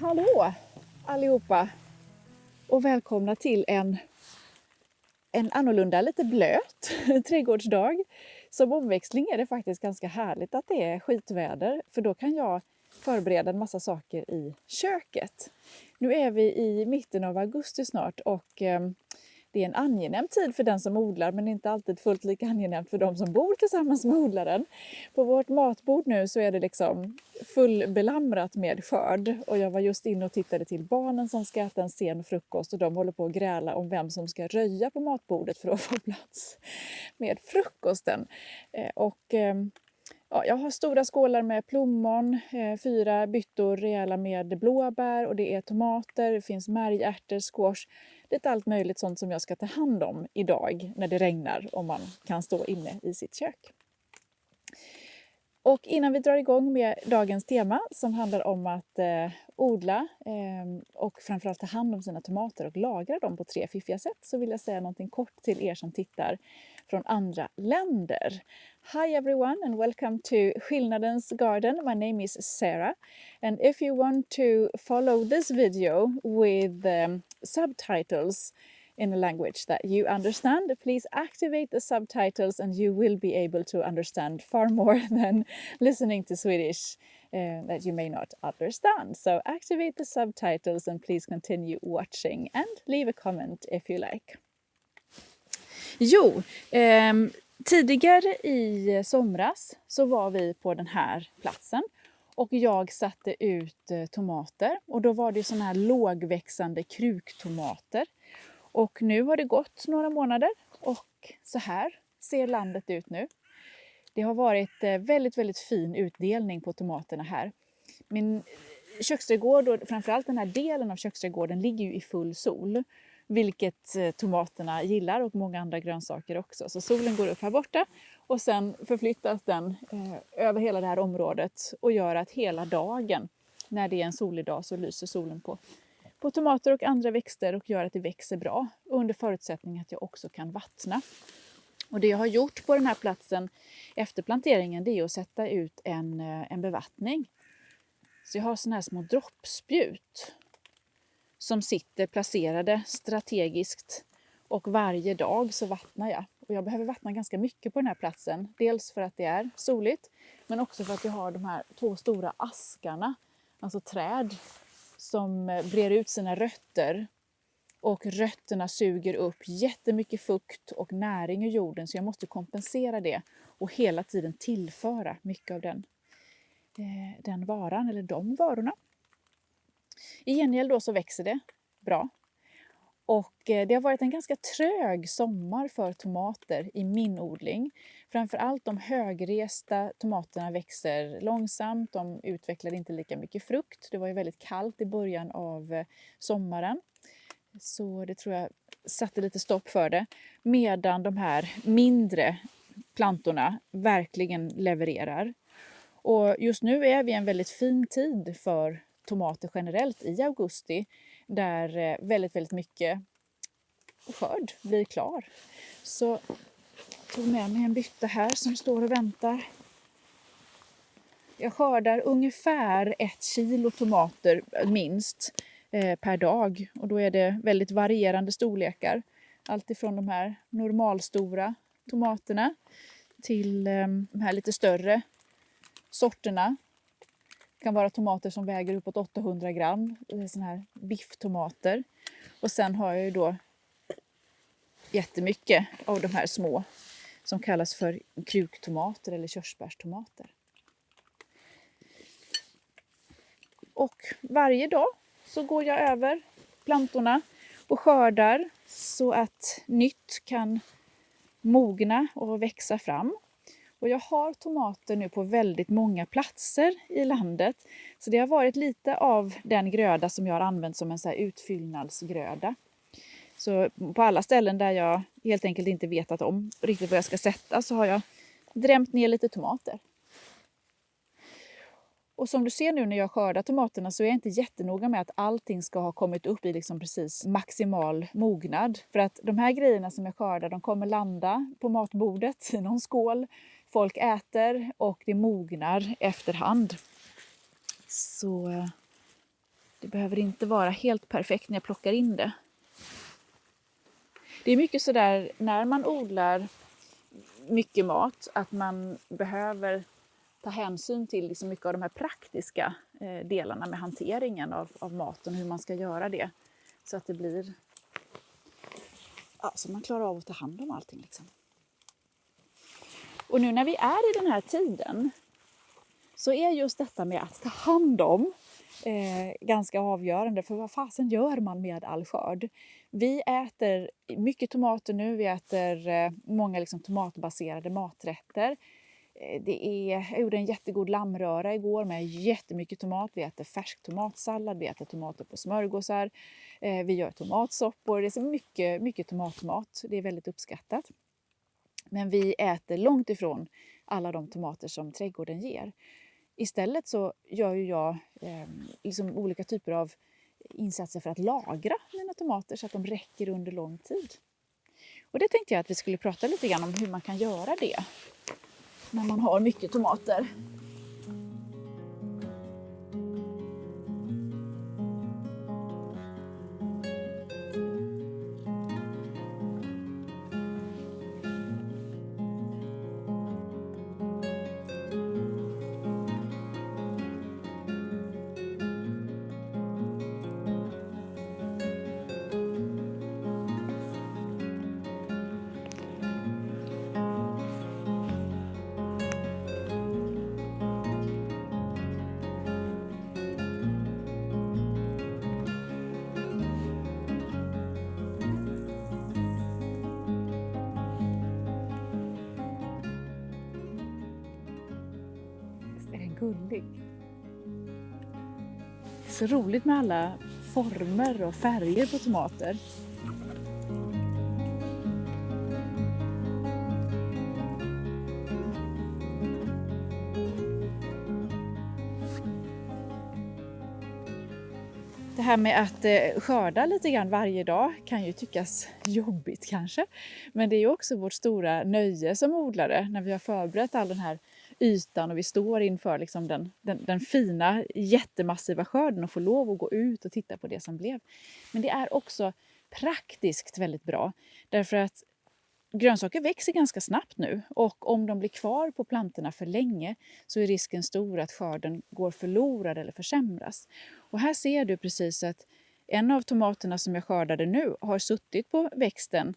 Hallå allihopa och välkomna till en annorlunda, lite blöt trädgårdsdag. Som omväxling är det faktiskt ganska härligt att det är skitväder, för då kan jag förbereda en massa saker i köket. Nu är vi i mitten av augusti snart och det är en angenäm tid för den som odlar, men inte alltid fullt lika angenämt för de som bor tillsammans med odlaren. På vårt matbord nu så är det liksom fullbelamrat med skörd, och jag var just inne och tittade till barnen som ska äta en sen frukost, och de håller på att gräla om vem som ska röja på matbordet för att få plats med frukosten. Ja, jag har stora skålar med plommon, 4 byttor rejäla med blåbär, och det är tomater, det finns märgärtor, squash, lite allt möjligt sånt som jag ska ta hand om idag när det regnar och man kan stå inne i sitt kök. Och innan vi drar igång med dagens tema som handlar om att odla och framförallt ta hand om sina tomater och lagra dem på 3 fiffiga sätt, så vill jag säga någonting kort till er som tittar från andra länder. Hi everyone and welcome to Skillnadens Garden. My name is Sarah, and if you want to follow this video with subtitles in a language that you understand, please activate the subtitles and you will be able to understand far more than listening to Swedish that you may not understand. So activate the subtitles and please continue watching and leave a comment if you like. Tidigare i somras så var vi på den här platsen och jag satte ut tomater, och då var det såna här lågväxande kruktomater. Och nu har det gått några månader och så här ser landet ut nu. Det har varit väldigt, väldigt fin utdelning på tomaterna här. Min köksträdgård, och framförallt den här delen av köksträdgården, ligger ju i full sol. Vilket tomaterna gillar och många andra grönsaker också. Så solen går upp här borta och sen förflyttas den över hela det här området och gör att hela dagen, när det är en solig dag, så lyser solen på tomater och andra växter och gör att det växer bra, under förutsättning att jag också kan vattna. Och det jag har gjort på den här platsen efter planteringen, det är att sätta ut en bevattning. Så jag har såna här små droppspjut som sitter placerade strategiskt, och varje dag så vattnar jag. Och jag behöver vattna ganska mycket på den här platsen. Dels för att det är soligt, men också för att jag har de här 2 stora askarna, alltså träd, som brer ut sina rötter. Och rötterna suger upp jättemycket fukt och näring ur jorden, så jag måste kompensera det och hela tiden tillföra mycket av den varan eller de varorna. I gengäld då så växer det bra. Och det har varit en ganska trög sommar för tomater i min odling. Framförallt de högresta tomaterna växer långsamt, de utvecklar inte lika mycket frukt. Det var ju väldigt kallt i början av sommaren, så det tror jag satte lite stopp för det. Medan de här mindre plantorna verkligen levererar. Och just nu är vi en väldigt fin tid för tomater generellt i augusti, där väldigt, väldigt mycket skörd blir klar. Så jag tog med mig en bytta här som står och väntar. Jag skördar ungefär 1 kilo tomater minst per dag, och då är det väldigt varierande storlekar. Allt ifrån de här normalstora tomaterna till de här lite större sorterna. Det kan vara tomater som väger uppåt 800 gram, såna här bifftomater. Och sen har jag ju då jättemycket av de här små som kallas för kruktomater eller körsbärstomater. Och varje dag så går jag över plantorna och skördar så att nytt kan mogna och växa fram. Och jag har tomater nu på väldigt många platser i landet. Så det har varit lite av den gröda som jag har använt som en så här utfyllnadsgröda. Så på alla ställen där jag helt enkelt inte vetat om riktigt vad jag ska sätta, så har jag drämt ner lite tomater. Och som du ser nu när jag skördar tomaterna, så är jag inte jättenoga med att allting ska ha kommit upp i liksom precis maximal mognad. För att de här grejerna som jag skördar, de kommer landa på matbordet i någon skål. Folk äter och det mognar efterhand. Så Det behöver inte vara helt perfekt när jag plockar in det. Det är mycket sådär när man odlar mycket mat att man behöver ta hänsyn till liksom mycket av de här praktiska delarna med hanteringen av maten och hur man ska göra det. Så att det blir, så man klarar av att ta hand om allting. Liksom. Och nu när vi är i den här tiden så är just detta med att ta hand om ganska avgörande. För vad fasen gör man med all skörd? Vi äter mycket tomater nu, vi äter många liksom tomatbaserade maträtter. Jag gjorde en jättegod lammröra igår med jättemycket tomat. Vi äter färsk tomatsallad, vi äter tomater på smörgåsar. Vi gör tomatsoppor, det är så mycket tomatmat. Det är väldigt uppskattat. Men vi äter långt ifrån alla de tomater som trädgården ger. Istället så gör jag liksom olika typer av insatser för att lagra mina tomater så att de räcker under lång tid. Och det tänkte jag att vi skulle prata lite grann om hur man kan göra det när man har mycket tomater. Är den gullig? Det är så roligt med alla former och färger på tomater. Det här med att skörda lite grann varje dag kan ju tyckas jobbigt kanske. Men det är ju också vårt stora nöje som odlare när vi har förberett all den här ytan och vi står inför liksom den fina jättemassiva skörden och får lov att gå ut och titta på det som blev. Men det är också praktiskt väldigt bra därför att grönsaker växer ganska snabbt nu och om de blir kvar på plantorna för länge så är risken stor att skörden går förlorad eller försämras. Och här ser du precis att en av tomaterna som jag skördade nu har suttit på växten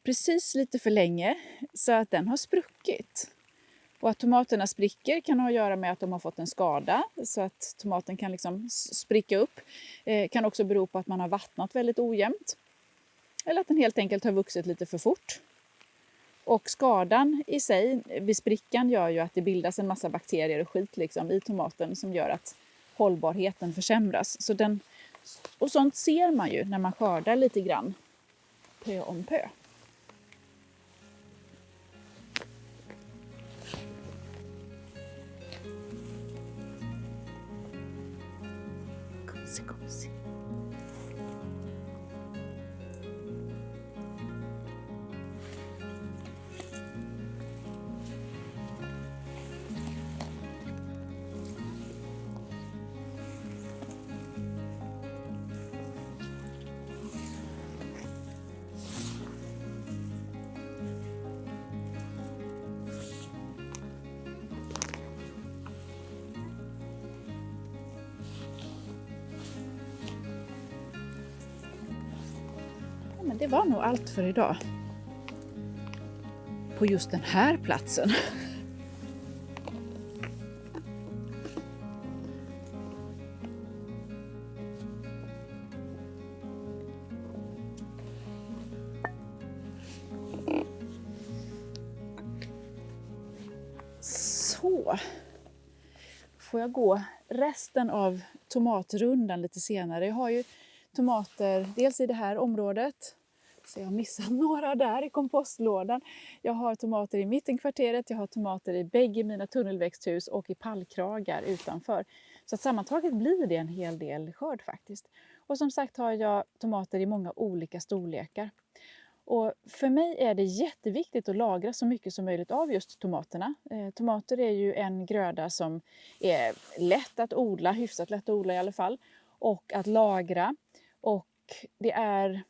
precis lite för länge så att den har spruckit. Och att tomaterna spricker kan ha att göra med att de har fått en skada så att tomaten kan liksom spricka upp. Kan också bero på att man har vattnat väldigt ojämnt. Eller att den helt enkelt har vuxit lite för fort. Och skadan i sig vid sprickan gör ju att det bildas en massa bakterier och skit liksom i tomaten som gör att hållbarheten försämras. Och sånt ser man ju när man skördar lite grann pö om pö. Konsig. Men det var nog allt för idag. På just den här platsen. Så. Får jag gå resten av tomatrundan lite senare. Jag har ju tomater dels i det här området. Så jag har missat några där i kompostlådan. Jag har tomater i mittenkvarteret. Jag har tomater i bägge mina tunnelväxthus och i pallkragar utanför. Så att sammantaget blir det en hel del skörd faktiskt. Och som sagt har jag tomater i många olika storlekar. Och för mig är det jätteviktigt att lagra så mycket som möjligt av just tomaterna. Tomater är ju en gröda som är lätt att odla, hyfsat lätt att odla i alla fall. och att lagra. Och det är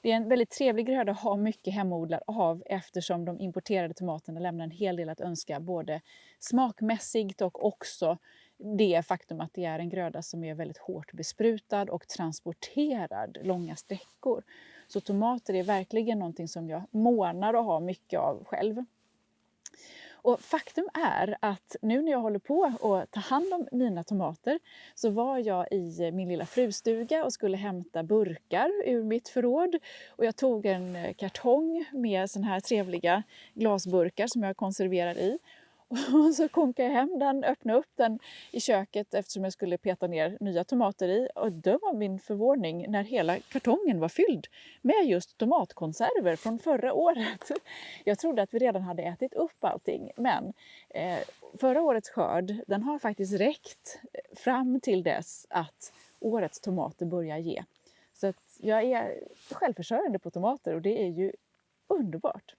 en väldigt trevlig gröda att ha mycket hemodlad av, eftersom de importerade tomaterna lämnar en hel del att önska, både smakmässigt och också det faktum att det är en gröda som är väldigt hårt besprutad och transporterad långa sträckor. Så tomater är verkligen någonting som jag månar och har mycket av själv. Och faktum är att nu när jag håller på att ta hand om mina tomater, så var jag i min lilla frustuga och skulle hämta burkar ur mitt förråd. Och jag tog en kartong med såna här trevliga glasburkar som jag konserverar i. Och så konkade jag hem den, öppnade upp den i köket eftersom jag skulle peta ner nya tomater i. Och det var min förvåning när hela kartongen var fylld med just tomatkonserver från förra året. Jag trodde att vi redan hade ätit upp allting, men förra årets skörd, den har faktiskt räckt fram till dess att årets tomater börjar ge. Så att jag är självförsörjande på tomater och det är ju underbart.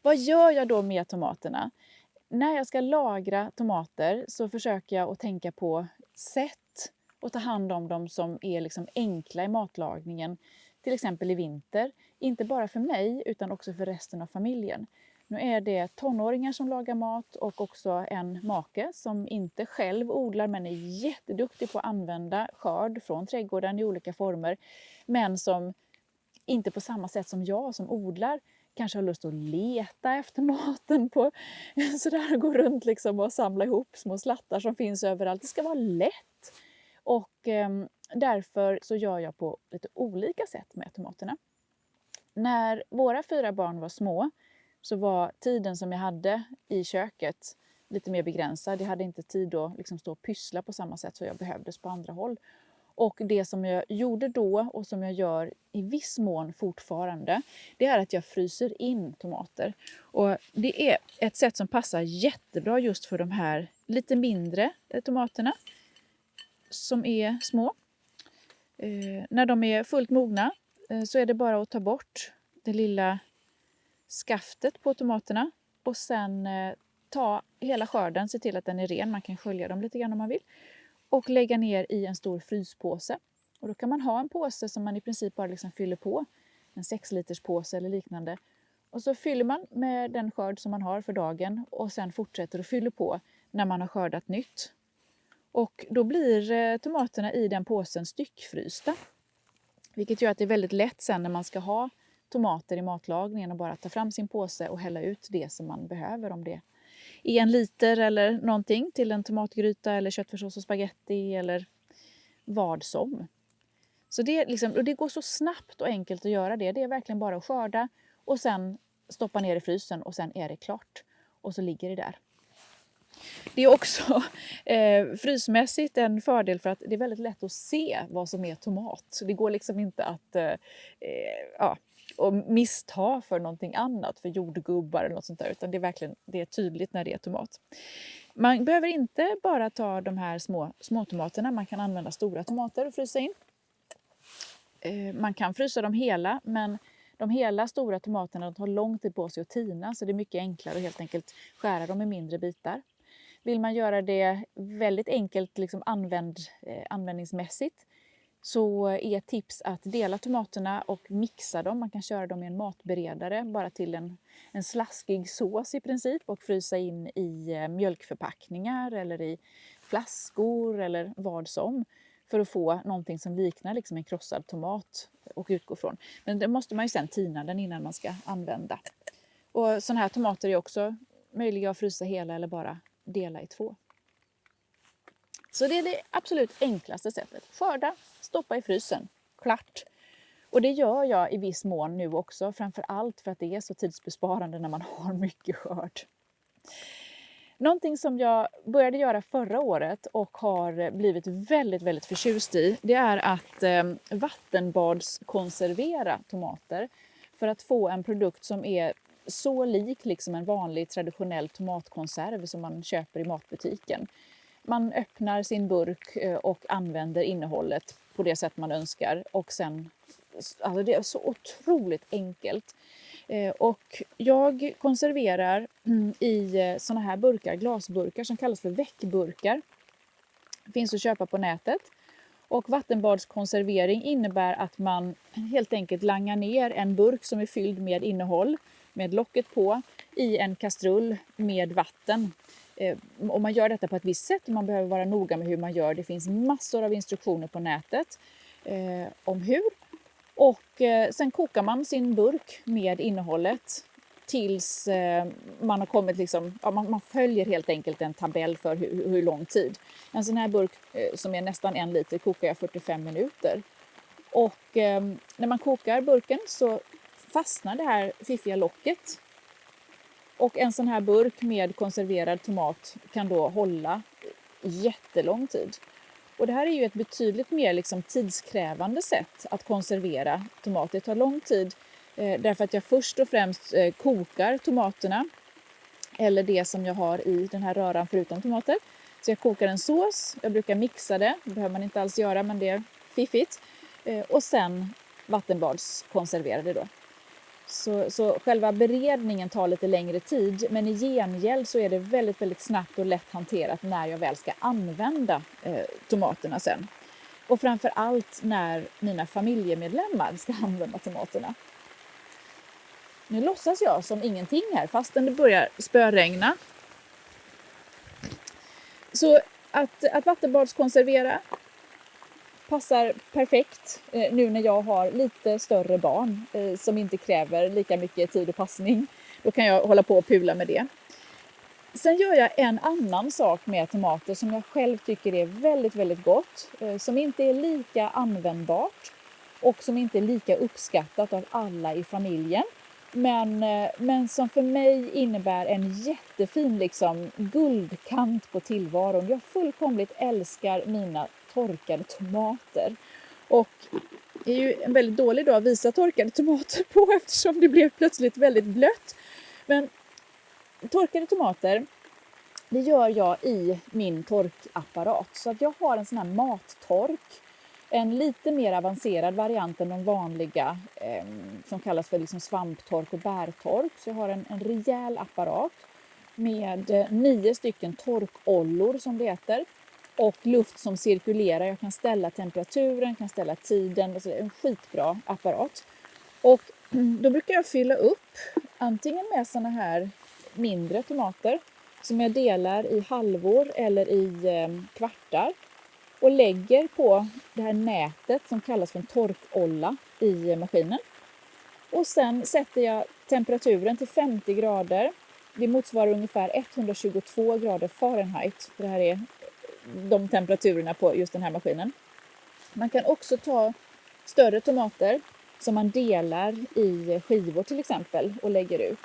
Vad gör jag då med tomaterna? När jag ska lagra tomater så försöker jag att tänka på sätt att ta hand om dem som är liksom enkla i matlagningen. Till exempel i vinter. Inte bara för mig utan också för resten av familjen. Nu är det tonåringar som lagar mat och också en make som inte själv odlar men är jätteduktig på att använda skörd från trädgården i olika former. Men som inte på samma sätt som jag som odlar kanske har lust att leta efter maten på sådär, gå runt liksom och samla ihop små slattar som finns överallt. Det ska vara lätt. Och därför så gör jag på lite olika sätt med tomaterna. När våra 4 barn var små så var tiden som jag hade i köket lite mer begränsad. Jag hade inte tid att liksom stå och pyssla på samma sätt som jag behövdes på andra håll. Och det som jag gjorde då och som jag gör i viss mån fortfarande, det är att jag fryser in tomater. Och det är ett sätt som passar jättebra just för de här lite mindre tomaterna som är små. När de är fullt mogna så är det bara att ta bort det lilla skaftet på tomaterna och sen ta hela skörden, se till att den är ren. Man kan skölja dem lite grann om man vill. Och lägga ner i en stor fryspåse. Och då kan man ha en påse som man i princip bara liksom fyller på. En 6-liters påse eller liknande. Och så fyller man med den skörd som man har för dagen. Och sen fortsätter att fylla på när man har skördat nytt. Och då blir tomaterna i den påsen styckfrysta. Vilket gör att det är väldigt lätt sen när man ska ha tomater i matlagningen. Och bara ta fram sin påse och hälla ut det som man behöver, om det i 1 liter eller någonting till en tomatgryta eller köttfärssås och spaghetti eller vad som. Så det, liksom, och det går så snabbt och enkelt att göra det. Det är verkligen bara att skörda och sen stoppa ner i frysen och sen är det klart. Och så ligger det där. Det är också frysmässigt en fördel för att det är väldigt lätt att se vad som är tomat. Så det går liksom inte att och missta för någonting annat, för jordgubbar eller något sånt där, utan det är tydligt när det är tomat. Man behöver inte bara ta de här små tomaterna, man kan använda stora tomater och frysa in. Man kan frysa dem hela, men de hela stora tomaterna tar lång tid på sig att tina, så det är mycket enklare att helt enkelt skära dem i mindre bitar. Vill man göra det väldigt enkelt liksom användningsmässigt, så är ett tips att dela tomaterna och mixa dem. Man kan köra dem i en matberedare bara till en slaskig sås i princip och frysa in i mjölkförpackningar eller i flaskor eller vad som, för att få någonting som liknar liksom en krossad tomat och utgå från. Men det måste man ju sen tina den innan man ska använda. Och sådana här tomater är också möjliga att frysa hela eller bara dela i 2. Så det är det absolut enklaste sättet. Skörda, stoppa i frysen. Klart. Och det gör jag i viss mån nu också. Framför allt för att det är så tidsbesparande när man har mycket skörd. Någonting som jag började göra förra året och har blivit väldigt, väldigt förtjust i, det är att vattenbadskonservera tomater. För att få en produkt som är så lik liksom en vanlig traditionell tomatkonserv som man köper i matbutiken. Man öppnar sin burk och använder innehållet på det sätt man önskar. Och sen, alltså det är så otroligt enkelt. Och jag konserverar i såna här burkar, glasburkar som kallas för väckburkar. Det finns att köpa på nätet. Och vattenbadskonservering innebär att man helt enkelt langar ner en burk som är fylld med innehåll, med locket på, i en kastrull med vatten. Och man gör detta på ett visst sätt och man behöver vara noga med hur man gör. Det finns massor av instruktioner på nätet om hur. Och sen kokar man sin burk med innehållet tills man har kommit man följer helt enkelt en tabell för hur lång tid. En sån här burk som är nästan 1 liter kokar jag 45 minuter. Och när man kokar burken så fastnar det här fiffiga locket. Och en sån här burk med konserverad tomat kan då hålla jättelång tid. Och det här är ju ett betydligt mer tidskrävande sätt att konservera tomater. Det tar lång tid därför att jag först och främst kokar tomaterna. Eller det som jag har i den här röran förutom tomater. Så jag kokar en sås, jag brukar mixa det behöver man inte alls göra men det är fiffigt. Och sen vattenbadskonserverar det då. Så själva beredningen tar lite längre tid men i gengäld så är det väldigt, väldigt snabbt och lätt hanterat när jag väl ska använda tomaterna sen. Och framför allt när mina familjemedlemmar ska använda tomaterna. Nu låtsas jag som ingenting här fastän det börjar spöregna. Så att vattenbadskonservera passar perfekt nu när jag har lite större barn som inte kräver lika mycket tid och passning. Då kan jag hålla på och pula med det. Sen gör jag en annan sak med tomater som jag själv tycker är väldigt, väldigt gott. Som inte är lika användbart och som inte är lika uppskattat av alla i familjen. Men som för mig innebär en jättefin guldkant på tillvaron. Jag fullkomligt älskar mina torkade tomater. Och det är ju en väldigt dålig dag att visa torkade tomater på eftersom det blev plötsligt väldigt blött. Men torkade tomater, det gör jag i min torkapparat. Så att jag har en sån här mattork. En lite mer avancerad variant än de vanliga som kallas för svamptork och bärtork. Så jag har en rejäl apparat med 9 stycken torkollor som det heter. Och luft som cirkulerar. Jag kan ställa temperaturen, kan ställa tiden. Alltså det är en skitbra apparat. Och då brukar jag fylla upp antingen med såna här mindre tomater som jag delar i halvor eller i kvartar. Och lägger på det här nätet som kallas för en torkolla i maskinen. Och sen sätter jag temperaturen till 50 grader. Det motsvarar ungefär 122 grader Fahrenheit. För det här är de temperaturerna på just den här maskinen. Man kan också ta större tomater som man delar i skivor till exempel och lägger ut.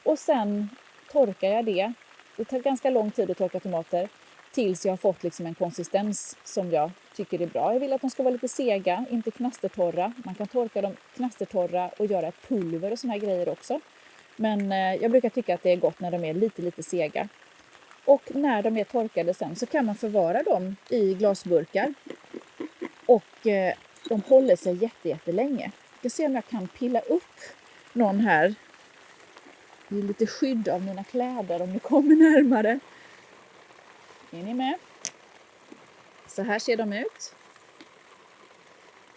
Och sen torkar jag det. Det tar ganska lång tid att torka tomater tills jag har fått en konsistens som jag tycker är bra. Jag vill att de ska vara lite sega, inte knastertorra. Man kan torka dem knastertorra och göra ett pulver och såna här grejer också. Men jag brukar tycka att det är gott när de är lite sega. Och när de är torkade sen så kan man förvara dem i glasburkar. Och de håller sig jättelänge. Jag ska se om jag kan pilla upp någon här. Det är lite skydd av mina kläder om ni kommer närmare. Är ni med? Så här ser de ut.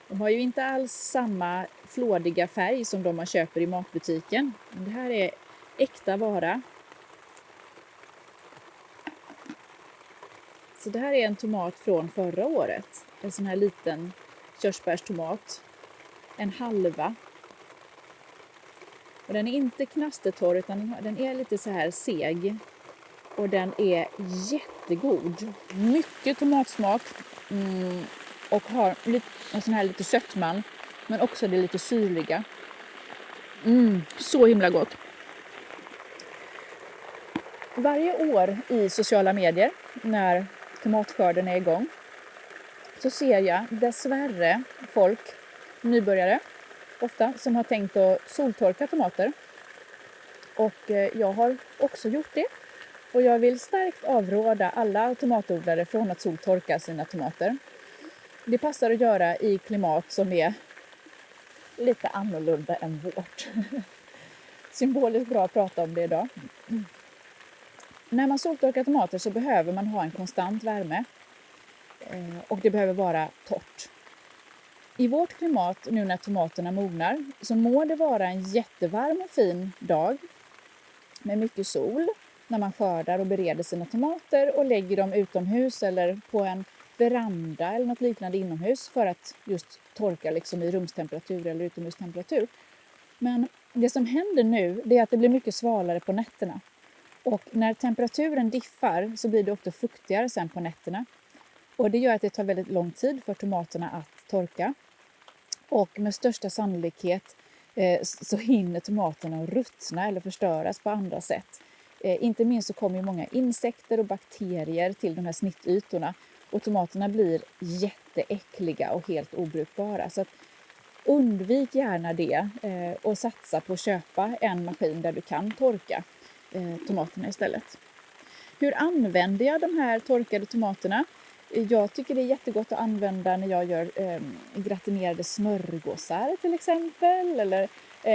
De har ju inte alls samma flådiga färg som de man köper i matbutiken. Men det här är äkta vara. Så det här är en tomat från förra året. En sån här liten körsbärstomat. En halva. Och den är inte knastertorr utan den är lite så här seg. Och den är jättegod. Mycket tomatsmak. Och har en sån här lite sötman. Men också det lite syrliga. Så himla gott. Varje år i sociala medier när tomatskörden är igång så ser jag dessvärre folk, nybörjare ofta, som har tänkt att soltorka tomater. Och jag har också gjort det. Och jag vill starkt avråda alla tomatodlare från att soltorka sina tomater. Det passar att göra i klimat som är lite annorlunda än vårt. Symboliskt bra att prata om det idag. När man soltorkar tomater så behöver man ha en konstant värme. Och det behöver vara torrt. I vårt klimat, nu när tomaterna mognar, så må det vara en jättevarm och fin dag med mycket sol när man skördar och bereder sina tomater och lägger dem utomhus eller på en veranda eller något liknande inomhus för att just torka liksom i rumstemperatur eller utomhustemperatur. Men det som händer nu, det är att det blir mycket svalare på nätterna. Och när temperaturen diffar så blir det också fuktigare sen på nätterna. Och det gör att det tar väldigt lång tid för tomaterna att torka. Och med största sannolikhet så hinner tomaterna ruttna eller förstöras på andra sätt. Inte minst så kommer ju många insekter och bakterier till de här snittytorna. Och tomaterna blir jätteäckliga och helt obrukbara. Så att undvik gärna det och satsa på att köpa en maskin där du kan torka tomaterna istället. Hur använder jag de här torkade tomaterna? Jag tycker det är jättegott att använda när jag gör gratinerade smörgåsar till exempel. Eller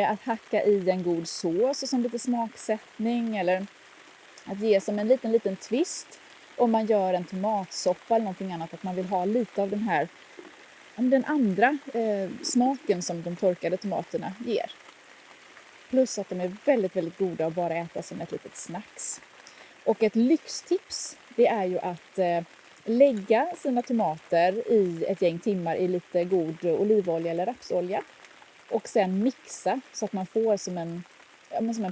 att hacka i en god sås som lite smaksättning. Eller att ge som en liten twist om man gör en tomatsoppa eller någonting annat. Att man vill ha lite av den andra smaken som de torkade tomaterna ger. Plus att de är väldigt, väldigt goda att bara äta som ett litet snacks. Och ett lyxtips, det är ju att lägga sina tomater i ett gäng timmar i lite god olivolja eller rapsolja. Och sen mixa så att man får som en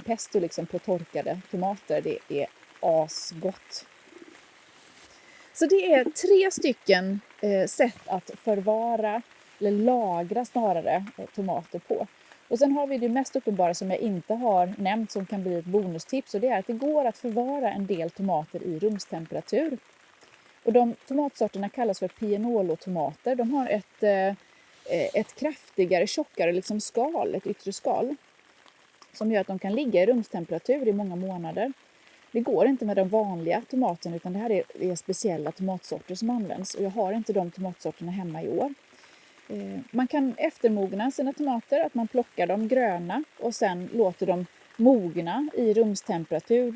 pesto liksom på torkade tomater. Det är asgott. Så det är 3 stycken sätt att förvara eller lagra snarare tomater på. Och sen har vi det mest uppenbara som jag inte har nämnt som kan bli ett bonustips. Och det är att det går att förvara en del tomater i rumstemperatur. Och de tomatsorterna kallas för pianolotomater. De har ett kraftigare, tjockare liksom skal, ett yttre skal. Som gör att de kan ligga i rumstemperatur i många månader. Det går inte med de vanliga tomaterna utan det här är speciella tomatsorter som används. Och jag har inte de tomatsorterna hemma i år. Man kan eftermogna sina tomater, att man plockar dem gröna och sen låter dem mogna i rumstemperatur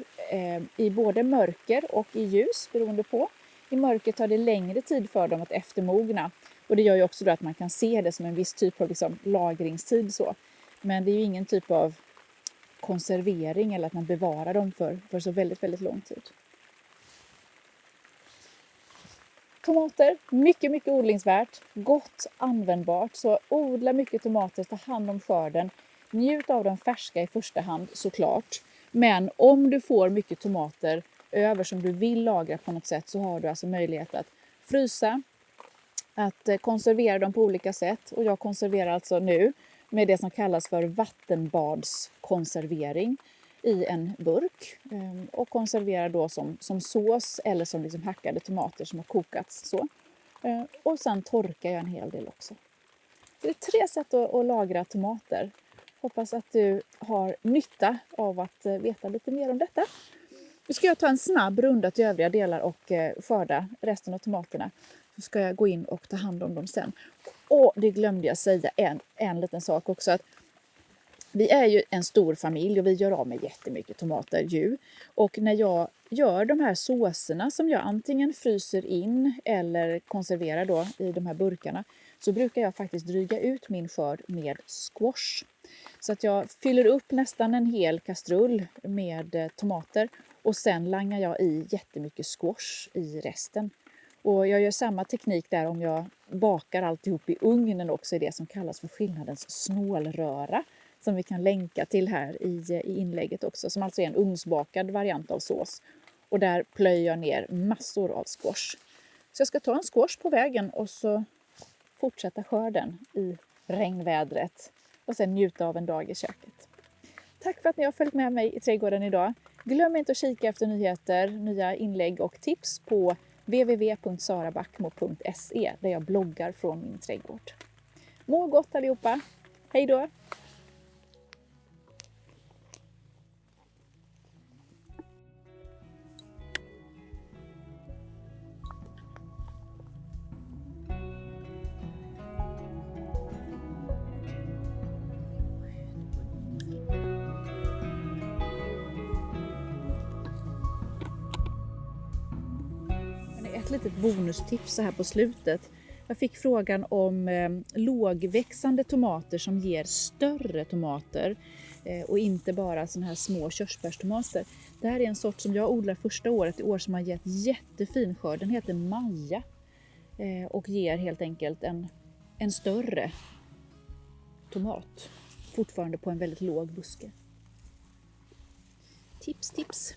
i både mörker och i ljus beroende på. I mörker tar det längre tid för dem att eftermogna och det gör ju också då att man kan se det som en viss typ av liksom lagringstid så. Men det är ju ingen typ av konservering eller att man bevarar dem för så väldigt, väldigt lång tid. Tomater, mycket, mycket odlingsvärt, gott användbart. Så odla mycket tomater, ta hand om skörden. Njut av de färska i första hand såklart. Men om du får mycket tomater över som du vill lagra på något sätt så har du alltså möjlighet att frysa, att konservera dem på olika sätt. Och jag konserverar alltså nu med det som kallas för vattenbadskonservering i en burk och konserverar då som sås eller som liksom hackade tomater som har kokats så. Och sen torkar jag en hel del också. Det är 3 sätt att lagra tomater. Hoppas att du har nytta av att veta lite mer om detta. Nu ska jag ta en snabb runda till övriga delar och skörda resten av tomaterna. Så ska jag gå in och ta hand om dem sen. Och det glömde jag säga en liten sak också. Att vi är ju en stor familj och vi gör av med jättemycket tomater ju. Och när jag gör de här såserna som jag antingen fryser in eller konserverar då i de här burkarna. Så brukar jag faktiskt dryga ut min skörd med squash. Så att jag fyller upp nästan en hel kastrull med tomater. Och sen langar jag i jättemycket squash i resten. Och jag gör samma teknik där om jag bakar alltihop i ugnen också i det som kallas för skillnadens snålröra. Som vi kan länka till här i inlägget också. Som alltså är en ugnsbakad variant av sås. Och där plöjer jag ner massor av squash. Så jag ska ta en squash på vägen och så fortsätta skörden i regnvädret. Och sen njuta av en dag i köket. Tack för att ni har följt med mig i trädgården idag. Glöm inte att kika efter nyheter, nya inlägg och tips på www.sarabackmo.se där jag bloggar från min trädgård. Må gott allihopa! Hej då! ett litet bonustips så här på slutet. Jag fick frågan om lågväxande tomater som ger större tomater och inte bara såna här små körsbärstomater. Det här är en sort som jag odlar första året i år som har gett jättefin skörd. Den heter Maja och ger helt enkelt en större tomat. Fortfarande på en väldigt låg buske. Tips!